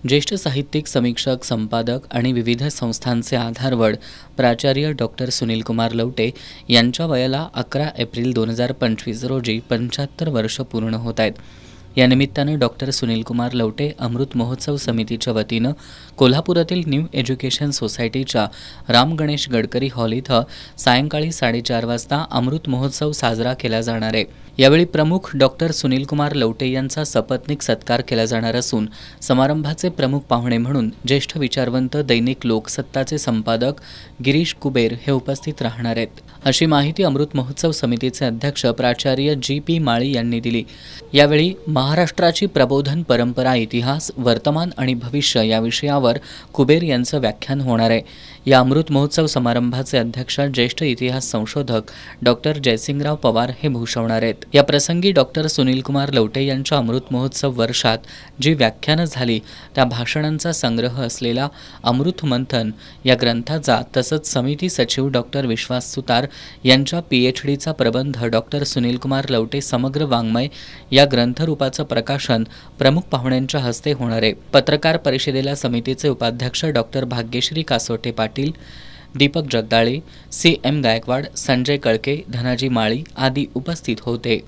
ज्येष्ठ साहित्यिक, समीक्षक, संपादक आणि विविध संस्थांचे आधारवड प्राचार्य डॉक्टर सुनीलकुमार लवटे यांच्या वयाला 11 एप्रिल 2025 रोजी 75 वर्ष पूर्ण होत आहेत। या निमित्तानं डॉक्टर सुनीलकुमार लवटे अमृत महोत्सव समितीच्या वतीनं कोल्हापुरातील न्यू एज्युकेशन सोसायटीच्या राम गणेश गडकरी हॉल इथं सायंकाळी 4:30 वाजता अमृत महोत्सव साजरा केला जाणार आहे। यावेळी प्रमुख डॉक्टर सुनीलकुमार लवटे यांचा सपत्नीक सत्कार केला जाणार असून समारंभाचे प्रमुख पाहुणे म्हणून ज्येष्ठ विचारवंत दैनिक लोकसत्ताचे संपादक गिरीश कुबेर हे उपस्थित राहणार आहेत, अशी माहिती अमृत महोत्सव समितीचे अध्यक्ष प्राचार्य जी.पी. माळी यांनी दिली। यावेळी महाराष्ट्राची प्रबोधन परंपरा, इतिहास, वर्तमान आणि भविष्य या विषयावर कुबेर यांचं व्याख्यान होणार आहे। या अमृत महोत्सव समारंभाचे अध्यक्ष ज्येष्ठ इतिहास संशोधक डॉक्टर जयसिंगराव पवार हे भूषवणार आहेत। या प्रसंगी डॉक्टर सुनीलकुमार लवटे यांच्या अमृत महोत्सव वर्षात जी व्याख्यानं झाली त्या भाषणांचा संग्रह असलेला अमृत मंथन या ग्रंथाचा तसंच समिती सचिव डॉक्टर विश्वास सुतार यांच्या PhDचा प्रबंध डॉक्टर सुनीलकुमार लवटे समग्र वाङ्मय या ग्रंथरूपाचं प्रकाशन प्रमुख पाहुण्यांच्या हस्ते होणार आहे। पत्रकार परिषदेला समितीचे उपाध्यक्ष डॉक्टर भाग्यश्री कासोटे पाटील, दीपक जगदाळे, CM गायकवाड, संजय कळके, धनाजी माळी आदी उपस्थित होते।